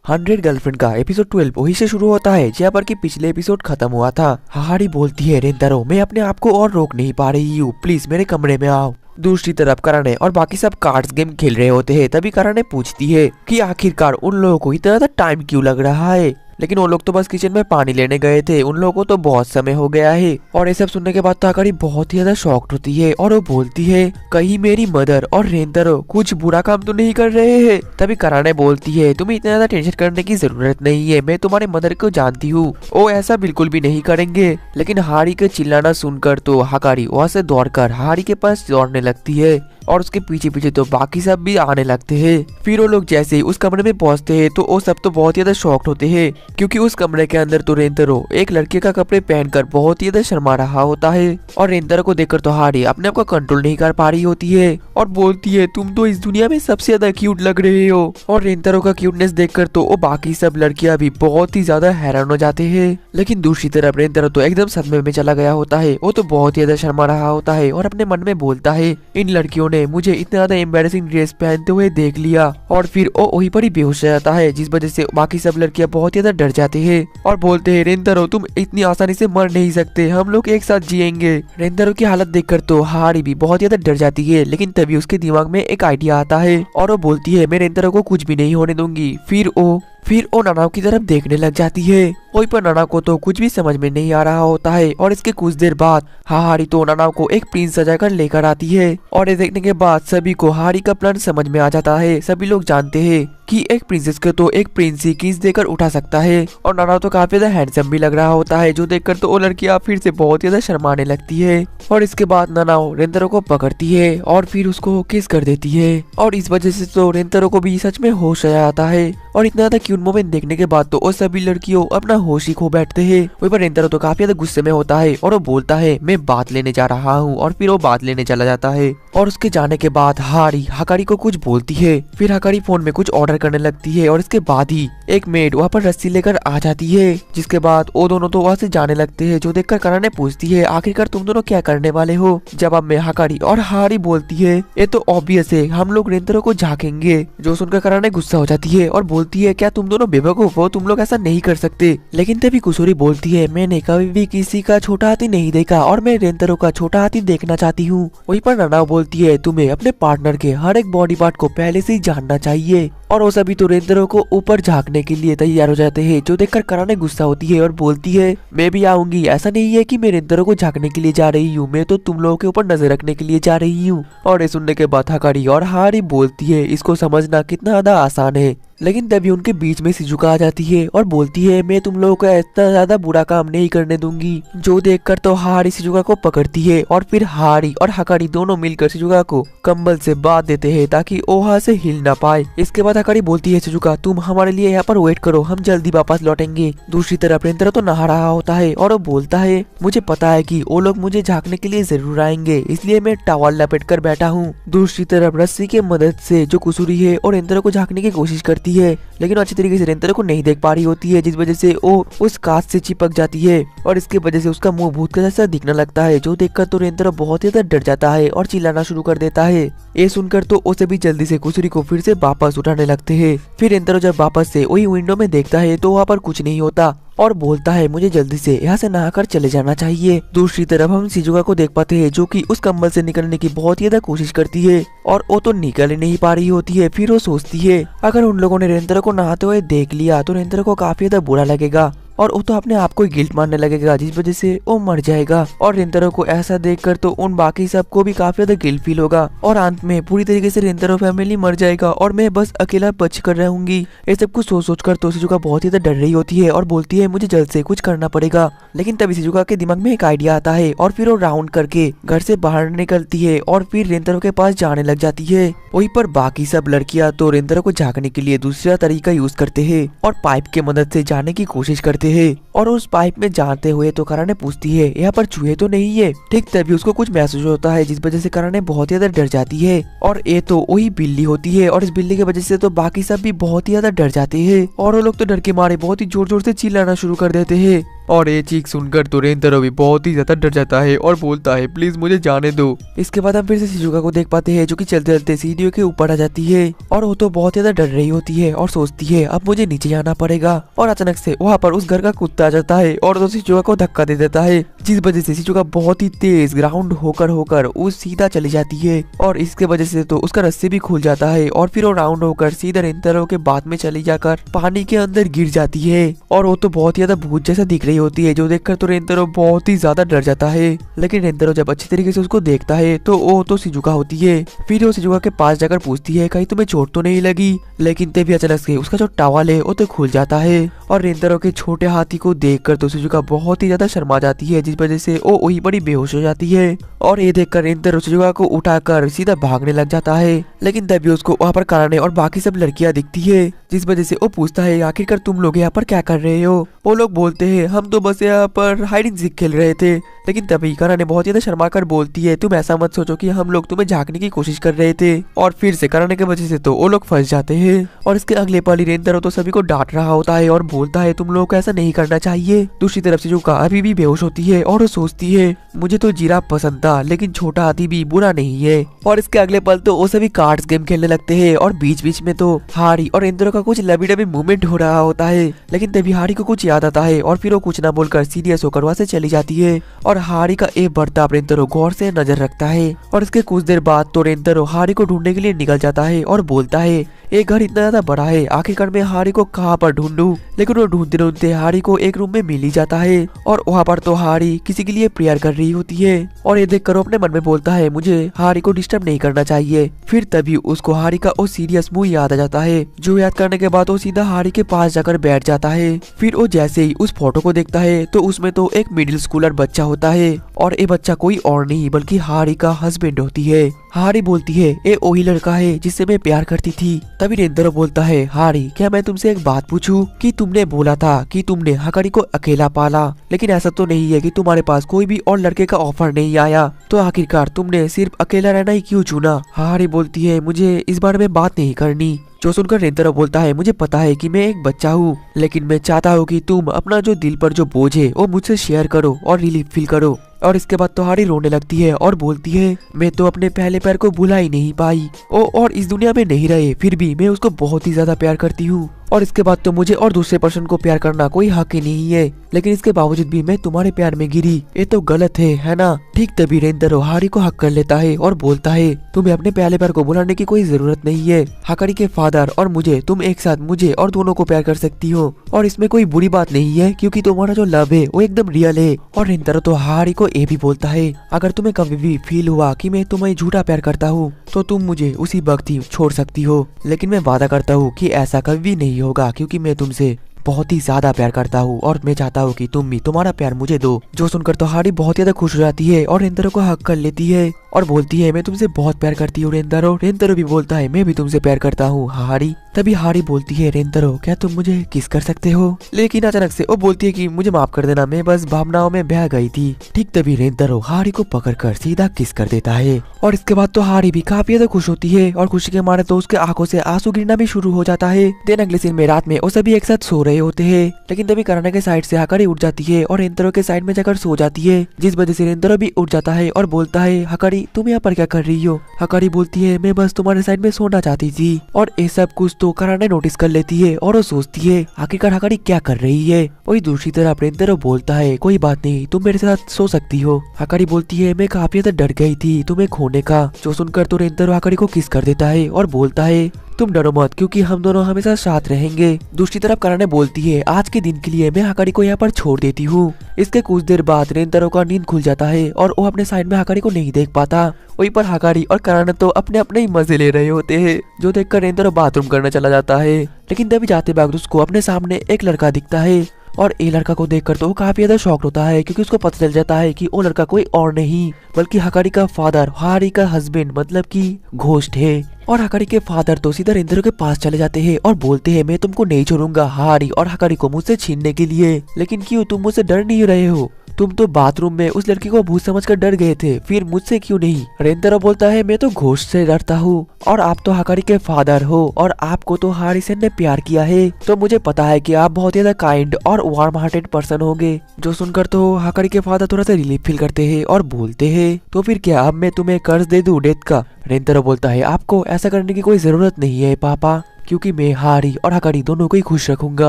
100 girlfriend का episode 12 वही से शुरू होता है जहाँ पर कि पिछले एपिसोड खत्म हुआ था। हाहारी बोलती है रेंतारो मैं अपने आप को और रोक नहीं पा रही हूँ, प्लीज मेरे कमरे में आओ। दूसरी तरफ कराने और बाकी सब कार्ड्स गेम खेल रहे होते हैं। तभी कराने पूछती है कि आखिरकार उन लोगों को इतना ज्यादा टाइम क्यों लग रहा है, लेकिन वो लोग तो बस किचन में पानी लेने गए थे, उन लोगों को तो बहुत समय हो गया है। और ये सब सुनने के बाद ताकारी बहुत ही ज्यादा शॉक्ड होती है और वो बोलती है कहीं मेरी मदर और रेंतारो कुछ बुरा काम तो नहीं कर रहे हैं। तभी कराने बोलती है तुम्हें इतना ज्यादा टेंशन करने की जरूरत नहीं है, मैं तुम्हारे मदर को जानती हूँ, वो ऐसा बिल्कुल भी नहीं करेंगे। लेकिन हारी के चिल्लाना सुनकर तो हकारी वहाँ से दौड़कर हारी के पास दौड़ने लगती है और उसके पीछे पीछे तो बाकी सब भी आने लगते हैं। फिर वो लोग जैसे ही उस कमरे में पहुंचते हैं तो वो सब तो बहुत ही ज्यादा शॉक्ड होते हैं, क्योंकि उस कमरे के अंदर तो रेंतारो एक लड़के का कपड़े पहनकर बहुत ही ज्यादा शर्मा रहा होता है। और रेंतारो को देखकर तो हारी अपने आप को कंट्रोल नहीं कर पा रही होती है और बोलती है तुम तो इस दुनिया में सबसे ज्यादा क्यूट लग रहे हो। और रेंतारो का क्यूटनेस देखकर तो वो बाकी सब लड़कियां भी बहुत ही ज्यादा हैरान हो जाते हैं। लेकिन दूसरी तरफ रेंतारो तो एकदम सदमे में चला गया होता है, वो तो बहुत ही ज्यादा शर्मा रहा होता है और अपने मन में बोलता है इन लड़कियों ने मुझे इतना ज्यादा एम्बैरेसिंग ड्रेस पहनते हुए देख लिया। और फिर वो वहीं पर ही बेहोश हो जाता है, जिस वजह से बाकी सब लड़कियां बहुत ही ज्यादा डर जाती है और बोलते हैं रेंतारो तुम इतनी आसानी से मर नहीं सकते, हम लोग एक साथ जिएंगे। रेंतारो की हालत देखकर तो हारी भी बहुत ज्यादा डर जाती है, लेकिन तभी उसके दिमाग में एक आइडिया आता है और वो बोलती है मैं रेंतारो को कुछ भी नहीं होने दूंगी। फिर वो नानाओ की तरफ देखने लग जाती है। वहीं पर नाना को तो कुछ भी समझ में नहीं आ रहा होता है और इसके कुछ देर बाद हाहारी तो नानाओ को एक प्रिंस सजाकर लेकर आती है। और ये देखने के बाद सभी को हारी का प्लान समझ में आ जाता है। सभी लोग जानते हैं कि एक प्रिंसेस को तो एक प्रिंस ही किस देकर उठा सकता है। और नानाओ तो काफी ज्यादा हैंडसम भी लग रहा होता है, जो देखकर तो वो लड़कियां फिर से बहुत ज्यादा शर्माने लगती है। और इसके बाद नानाओ रेंतारो को पकड़ती है और फिर उसको किस कर देती है और इस वजह से तो रेंतारो को भी सच में होश आ जाता है। और इतना ज्यादा क्यूट मोमेंट देखने के बाद तो वो सभी लड़कियों अपना होश ही खो बैठते हैं। वहीं पर रेंतारो तो काफी ज्यादा गुस्से में होता है और वो बोलता है मैं बात लेने जा रहा हूँ और फिर वो बात लेने चला जाता है। और उसके जाने के बाद हारी हकारी को कुछ बोलती है, फिर हकारी फोन में कुछ ऑर्डर करने लगती है और इसके बाद ही एक मेड वहाँ पर रस्सी लेकर आ जाती है। जिसके बाद वो दोनों तो वहाँ से जाने लगते हैं, जो देखकर कराने पूछती है आखिरकार तुम दोनों क्या करने वाले हो। जवाब में हकारी और हारी बोलती है ये तो ऑब्वियस है, हम लोग रेंतारो को झाकेंगे। जो सुनकर कराने गुस्सा हो जाती है और बोलती है क्या तुम दोनों बेवकूफ हो, तुम लोग ऐसा नहीं कर सकते। लेकिन तभी कुसुरी बोलती है मैंने कभी भी किसी का छोटा हाथी नहीं देखा और मैं रेंतारो का छोटा हाथी देखना चाहती हूँ। वहीं पर नानाओ बोलती है तुम्हें अपने पार्टनर के हर एक बॉडी पार्ट को पहले से ही जानना चाहिए। और वो सभी तो रेंतारो को ऊपर झांकने के लिए तैयार हो जाते हैं, जो देखकर कराने गुस्सा होती है और बोलती है मैं भी आऊंगी, ऐसा नहीं है कि मैं रेंतारो को झांकने के लिए जा रही हूँ, मैं तो तुम लोगों के ऊपर नजर रखने के लिए जा रही हूँ। और ये सुनने के बाद हकारी और हारी बोलती है इसको समझना कितना ज्यादा आसान है। लेकिन तभी उनके बीच में शिजुका आ जाती है और बोलती है मैं तुम लोगों को इतना ज्यादा बुरा काम नहीं करने दूंगी। जो देखकर तो हारी शिजुका को पकड़ती है और फिर हारी और हकारी दोनों मिलकर शिजुका को कंबल से बांध देते हैं ताकि वो वहाँ से हिल ना पाए। इसके बाद हकारी बोलती है शिजुका तुम हमारे लिए यहाँ पर वेट करो, हम जल्दी वापस लौटेंगे। दूसरी तरफ रेंतारो तो नहा रहा होता है और वो बोलता है मुझे पता है कि वो लोग मुझे झांकने के लिए जरूर आएंगे, इसलिए मैं टॉवल लपेट कर बैठा हूँ। दूसरी तरफ रस्सी की मदद से जो कुसुरी है और रेंतारो को झांकने की कोशिश करती है, लेकिन अच्छी तरीके से रेंतारो को नहीं देख पा रही होती है, जिस वजह से वो उस कांच से चिपक जाती है और इसके वजह से उसका मुंह भूत का जैसा दिखने लगता है। जो देखकर तो रेंतारो बहुत ही ज्यादा डर जाता है और चिल्लाना शुरू कर देता है। ये सुनकर तो उसे भी जल्दी से कुसुरी को फिर से वापस उठाने लगते हैं। फिर रेंतारो जब वापस से वही विंडो में देखता है तो वहाँ पर कुछ नहीं होता और बोलता है मुझे जल्दी से यहाँ से नहाकर चले जाना चाहिए। दूसरी तरफ हम शिजुका को देख पाते हैं, जो कि उस कंबल से निकलने की बहुत ही ज्यादा कोशिश करती है और वो तो निकल ही नहीं पा रही होती है। फिर वो सोचती है अगर उन लोगों ने रेंतारो को नहाते हुए देख लिया तो रेंतारो को काफी ज्यादा बुरा लगेगा और वो तो अपने आप को गिल्ट मारने लगेगा, जिस वजह से वो मर जाएगा। और रेंतारो को ऐसा देखकर तो उन बाकी सबको भी काफी ज्यादा गिल्ट फील होगा और अंत में पूरी तरीके से रेंतारो फैमिली मर जाएगा और मैं बस अकेला बच कर रहूंगी। ये सब कुछ सोच कर तो शिजुका बहुत ही ज्यादा डर रही होती है और बोलती है मुझे जल्द से कुछ करना पड़ेगा। लेकिन तभी शिजुका के दिमाग में एक आइडिया आता है और फिर वो राउंड करके घर से बाहर निकलती है और फिर रेंतारो के पास जाने लग जाती है। वहीं पर बाकी सब लड़कियां तो रेंतारो को झांकने के लिए दूसरा तरीका यूज करते हैं और पाइप के मदद से जाने की कोशिश करते हैं। और उस पाइप में जाते हुए तो कराने पूछती है यहाँ पर चूहे तो नहीं है। ठीक तभी उसको कुछ महसूस होता है, जिस वजह से कराने बहुत ही ज्यादा डर जाती है और ये तो वही बिल्ली होती है और इस बिल्ली की वजह से तो बाकी सब भी बहुत ही ज्यादा डर जाते हैं और वो लोग तो डर के मारे बहुत ही जोर जोर से चिल्लाना शुरू कर देते हैं। और ये चीख सुनकर तो रेंतारो भी बहुत ही ज्यादा डर जाता है और बोलता है प्लीज मुझे जाने दो। इसके बाद हम फिर से शिजुका को देख पाते हैं जो कि चलते चलते सीढ़ियों के ऊपर आ जाती है और वो तो बहुत ज्यादा डर रही होती है और सोचती है अब मुझे नीचे जाना पड़ेगा। और अचानक से वहाँ पर उस घर का कुत्ता आ जाता है और तो शिजुका को धक्का दे देता है, जिस वजह से शिजुका बहुत ही तेज ग्राउंड होकर वो सीधा चली जाती है और इसके वजह से तो उसका रस्सी भी खुल जाता है और फिर वो राउंड होकर सीधा रेंतारो के बाद में चली जाकर पानी के अंदर गिर जाती है और वो तो बहुत ज्यादा भूत जैसा दिख रही होती है, जो देखकर तो रेंतारो बहुत ही ज्यादा डर जाता है। लेकिन रेंतारो जब अच्छी तरीके से उसको देखता है तो वो तो शिजुका होती है। फिर वो शिजुका के पास जाकर पूछती है कहीं तुम्हें चोट तो नहीं लगी, लेकिन तभी अचानक से उसका जो टॉवल है वो तो खुल जाता है और रेंतारो के छोटे हाथी को देखकर तो शिजुका बहुत ही ज्यादा शर्मा जाती है, जिस वजह से वो वही बड़ी बेहोश हो जाती है। और ये देखकर रेंतारो शिजुका को उठाकर सीधा भागने लग जाता है, लेकिन तभी उसको वहाँ पर काराने और बाकी सब लड़कियां दिखती है, जिस वजह से वो पूछता है आखिरकार तुम लोग यहाँ पर क्या कर रहे हो। वो लोग बोलते हैं हम तो बस यहाँ पर हाइड एंड सीक खेल रहे थे, लेकिन तभी काराने बहुत ज्यादा शर्मा कर बोलती है तुम ऐसा मत सोचो कि हम लोग तुम्हें झांकने की कोशिश कर रहे थे। और फिर से काराने की वजह से तो वो लोग फंस जाते हैं और इसके अगले पल ही रेंतारो तो सभी को डांट रहा होता है और बोलता है तुम लोगों को ऐसा नहीं करना चाहिए। दूसरी तरफ से शिजुका अभी भी बेहोश होती है और वो सोचती है मुझे तो जिराफ पसंद था लेकिन छोटा हाथी भी बुरा नहीं है। और इसके अगले पल तो वो सभी कार्ड्स गेम खेलने लगते हैं और बीच बीच में तो हारी और रेंतारो का कुछ लबी डबी मूवमेंट हो रहा होता है, लेकिन तभी हारी को कुछ याद आता है और फिर वो कुछ ना बोलकर सीरियस होकर वहाँ से चली जाती है। और हारी का एक बर्ताव रेंतारो गौर से नजर रखता है और इसके कुछ देर बाद तो रेंतारो हारी को ढूंढने के लिए निकल जाता है और बोलता है ये घर इतना ज्यादा बड़ा है आखिरकार मैं हारी को कहाँ पर ढूंढूं। लेकिन वो ढूंढते ढूंढते हारी को एक रूम में मिल ही जाता है और वहाँ पर तो हारी किसी के लिए प्रेयर कर रही होती है और ये देखकर वो अपने मन में बोलता है मुझे हारी को डिस्टर्ब नहीं करना चाहिए। फिर तभी उसको हारी का वो सीरियस मुंह याद आ जाता है, जो याद करने के बाद वो सीधा हारी के पास जाकर बैठ जाता है। फिर वो जैसे ही उस फोटो को देखता है तो उसमें तो एक मिडिल स्कूलर बच्चा होता है और ये बच्चा कोई और नहीं बल्कि हारी का हस्बैंड होती है। हारी बोलती है ये वही लड़का है जिससे मैं प्यार करती थी। तभी रेंतारो बोलता है हारी क्या मैं तुमसे एक बात पूछूं कि तुमने बोला था कि तुमने हकारी को अकेला पाला, लेकिन ऐसा तो नहीं है कि तुम्हारे पास कोई भी और लड़के का ऑफर नहीं आया, तो आखिरकार तुमने सिर्फ अकेला रहना ही क्यों चुना। हारी बोलती है मुझे इस बारे में बात नहीं करनी, जो सुनकर रेंतारो बोलता है मुझे पता है कि मैं एक बच्चा हूँ, लेकिन मैं चाहता हूँ कि तुम अपना जो दिल पर जो बोझ है वो मुझसे शेयर करो और रिलीफ फील करो। और इसके बाद तो हारी रोने लगती है और बोलती है मैं तो अपने पहले प्यार को भुला ही नहीं पाई और इस दुनिया में नहीं रहे फिर भी मैं उसको बहुत ही ज्यादा प्यार करती हूँ और इसके बाद तो मुझे और दूसरे पर्सन को प्यार करना कोई हक ही नहीं है, लेकिन इसके बावजूद भी मैं तुम्हारे प्यार में गिरी, ये तो गलत है ना। ठीक तभी रेंतारो हारी को हक कर लेता है और बोलता है तुम्हें अपने पहले प्यार को भुलाने की कोई जरूरत नहीं है, हकारी के फादर और मुझे तुम एक साथ मुझे और दोनों को प्यार कर सकती हो और इसमें कोई बुरी बात नहीं है क्योंकि तुम्हारा जो लव है वो एकदम रियल है। और रेंतारो तो हारी को ये भी बोलता है अगर तुम्हें कभी भी फील हुआ कि मैं तुम्हें झूठा प्यार करता हूँ तो तुम मुझे उसी वक्त ही छोड़ सकती हो, लेकिन मैं वादा करता हूँ कि ऐसा कभी भी नहीं होगा क्योंकि मैं तुमसे बहुत ही ज्यादा प्यार करता हूँ और मैं चाहता हूँ कि तुम भी तुम्हारा प्यार मुझे दो। जो सुनकर तो हारी बहुत ज्यादा खुश हो जाती है और रेंतारो को हक कर लेती है और बोलती है मैं तुमसे बहुत प्यार करती हूँ रेंतारो। रेंतारो भी बोलता है मैं भी तुमसे प्यार करता हूँ हारी। तभी हारी बोलती है रेंतारो क्या तुम मुझे किस कर सकते हो, लेकिन अचानक से वो बोलती है कि मुझे माफ कर देना मैं बस भावनाओं में बह गई थी। ठीक तभी रेंतारो हारी को पकड़कर सीधा किस कर देता है और इसके बाद तो हारी भी काफी ज्यादा खुश होती है और खुशी के मारे तो उसके आंखों से आंसू गिरना भी शुरू हो जाता है। देन अगले सीन में रात में वो सभी एक साथ सो रहे होते हैं, लेकिन तभी काराने के साइड से हकारी उठ जाती है और रेंतारो के साइड में जाकर सो जाती है, जिस वजह से रेंतारो भी उठ जाता है और बोलता है हकारी तुम यहाँ पर क्या कर रही हो। हकारी बोलती है मैं बस तुम्हारे साइड में सोना चाहती थी और ये सब कुछ तो काराने नोटिस कर लेती है और वो सोचती है आखिरकार हकारी क्या कर रही है। वही दूसरी तरफ रेंतारो बोलता है कोई बात नहीं तुम मेरे साथ सो सकती हो। हकारी बोलती है मैं काफी ज्यादा डर गई थी तुम्हें खोने का। जो सुनकर तो रेंतारो हकारी को किस कर देता है और बोलता है तुम डरो मत क्योंकि हम दोनों हमेशा साथ रहेंगे। दूसरी तरफ काराने बोलती है आज के दिन के लिए मैं हकारी को यहाँ पर छोड़ देती हूँ। इसके कुछ देर बाद रेंतारो का नींद खुल जाता है और वो अपने साइड में हकारी को नहीं देख पाता। वहीं पर हकारी और काराने तो अपने अपने ही मजे ले रहे होते हैं, जो देखकर रेंतारो बाथरूम करने चला जाता है, लेकिन तभी जाते वक्त उसको अपने सामने एक लड़का दिखता है और ये लड़का को देखकर तो वो काफी ज्यादा शॉक्ड होता है क्योंकि उसको पता चल जाता है कि वो लड़का कोई और नहीं बल्कि हकारी का फादर हारी का हस्बैंड मतलब कि घोस्ट है। और हकारी के फादर तो सीधा रेंतारो के पास चले जाते हैं और बोलते हैं मैं तुमको नहीं छोड़ूंगा हारी और हकारी को मुझसे छीनने के लिए, लेकिन क्यों तुम मुझसे डर नहीं रहे हो। तुम तो बाथरूम में उस लड़की को भूत समझकर डर गए थे, फिर मुझसे क्यों नहीं? रेंतारो बोलता है मैं तो घोस्ट से डरता हूँ और आप तो हाकारी के फादर हो और आपको तो हारिसन ने प्यार किया है, तो मुझे पता है कि आप बहुत ज्यादा काइंड और वार्म हार्टेड पर्सन होंगे। जो सुनकर तो हाकारी के फादर थोड़ा सा रिलीफ फील करते हैं और बोलते हैं तो फिर क्या अब मैं तुम्हें कर्ज दे दूं डेथ का? रेंतारो बोलता है आपको ऐसा करने की कोई जरूरत नहीं है पापा, क्योंकि मैं हारी और हाकारी दोनों को ही खुश रखूंगा।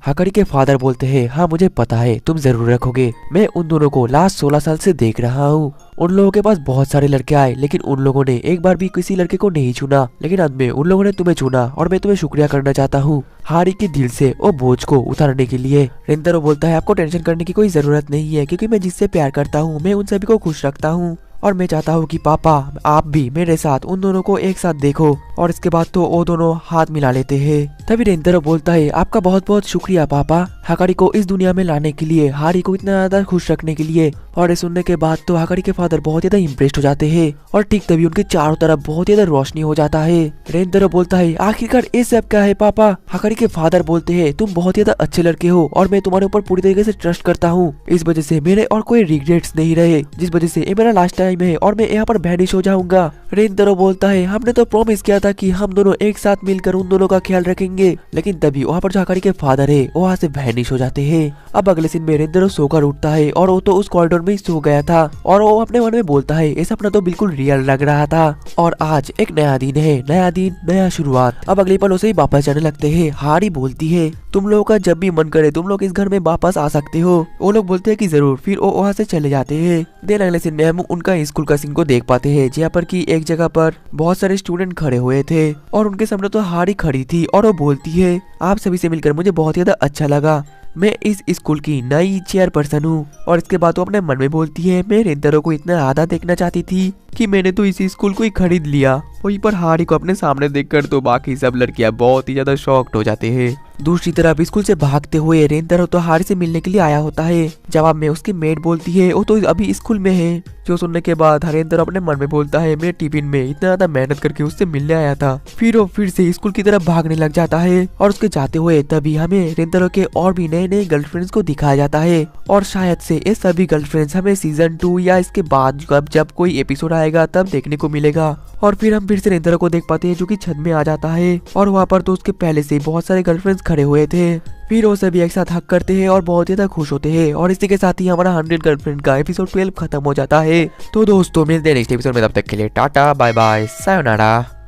हाकारी के फादर बोलते हैं हाँ मुझे पता है तुम जरूर रखोगे, मैं उन दोनों को लास्ट 16 साल से देख रहा हूँ। उन लोगों के पास बहुत सारे लड़के आए लेकिन उन लोगों ने एक बार भी किसी लड़के को नहीं चुना, लेकिन अंत में उन लोगों ने तुम्हें चुना और मैं तुम्हें शुक्रिया करना चाहता हूँ हारी के दिल से वो बोझ को उतारने के लिए। रेंतारो बोलता है आपको टेंशन करने की कोई जरूरत नहीं है, क्योंकि मैं जिससे प्यार करता हूँ मैं उन सभी को खुश रखता हूँ और मैं चाहता हूँ कि पापा आप भी मेरे साथ उन दोनों को एक साथ देखो। और इसके बाद तो वो दोनों हाथ मिला लेते हैं। तभी रेंतारो बोलता है आपका बहुत बहुत शुक्रिया पापा हाकारी को इस दुनिया में लाने के लिए, हारी को इतना ज्यादा खुश रखने के लिए। और ये सुनने के बाद तो हाकारी के फादर बहुत ज्यादा इम्प्रेस्ड हो जाते हैं और ठीक तभी उनके चारों तरफ बहुत ज्यादा रोशनी हो जाता है। रेंतारो बोलता है आखिरकार ये सब क्या है पापा? हाकारी के फादर बोलते हैं तुम बहुत ज्यादा अच्छे लड़के हो और मैं तुम्हारे ऊपर पूरी तरीके से ट्रस्ट करता हूँ, इस वजह से मेरे और कोई रिग्रेट्स नहीं रहे, जिस वजह से ये मेरा लास्ट टाइम है और मैं यहाँ पर वैनिश हो जाऊंगा। रेंतारो बोलता है हमने तो प्रॉमिस किया था कि हम दोनों एक साथ मिलकर उन दोनों का ख्याल रखेंगे, लेकिन तभी वहाँ पर जो हाकारी के फादर है वो वहाँ से वैनिश हो जाते हैं। अब अगले दिन में रेंतारो सोकर उठता है और वो तो उस कॉरिडोर में ही सो गया था और वो अपने मन में बोलता है ये सपना तो बिल्कुल रियल लग रहा था और आज एक नया दिन है, नया दिन नया शुरुआत। अब अगले पल उसे ही वापस जाने लगते हैं। हारी बोलती है तुम लोगों का जब भी मन करे तुम लोग इस घर में वापस आ सकते हो। वो लोग बोलते हैं कि जरूर, फिर वो वहाँ से चले जाते हैं। देन अगले दिन में हम उनका स्कूल का सीन को देख पाते हैं, जहाँ पर की एक जगह पर बहुत सारे स्टूडेंट खड़े हुए थे और उनके सामने तो हारी खड़ी थी और वो बोलती है आप सभी से मिलकर मुझे बहुत ज्यादा अच्छा लगा, मैं इस स्कूल की नई चेयरपर्सन हूँ। और इसके बाद वो अपने मन में बोलती है मैं रेंतारो को इतना ज्यादा देखना चाहती थी कि मैंने तो इसी स्कूल को ही खरीद लिया। वहीं पर हारी को अपने सामने देखकर तो बाकी सब लड़कियां बहुत ही ज्यादा शॉक्ड हो जाते हैं। दूसरी तरफ स्कूल से भागते हुए रेंतारो तो हारी से मिलने के लिए आया होता है। जवाब में उसकी मेड बोलती है वो तो अभी स्कूल में है। जो सुनने के बाद रेंतारो अपने मन में बोलता है मैं टिफिन में इतना ज्यादा मेहनत करके उससे मिलने आया था। फिर वो फिर से स्कूल की तरफ भागने लग जाता है और उसके जाते हुए तभी हमें रेंतारो के और भी नए नए गर्लफ्रेंड्स को दिखाया जाता है और शायद से ये सभी गर्लफ्रेंड्स हमें सीजन 2 या इसके बाद जब कोई एपिसोड आएगा तब देखने को मिलेगा। और फिर हम फिर से रेंतारो को देख पाते हैं जो कि छत में आ जाता है और वहाँ पर तो उसके पहले से बहुत सारे गर्लफ्रेंड्स खड़े हुए थे। फिर वो सभी एक साथ हक करते हैं और बहुत ज्यादा खुश होते हैं और इसी के साथ ही हमारा 100 गर्लफ्रेंड का एपिसोड 12 खत्म हो जाता है। तो दोस्तों मिलते हैं नेक्स्ट एपिसोड में, तब तक के लिए टाटा बाय बाय सायोनारा।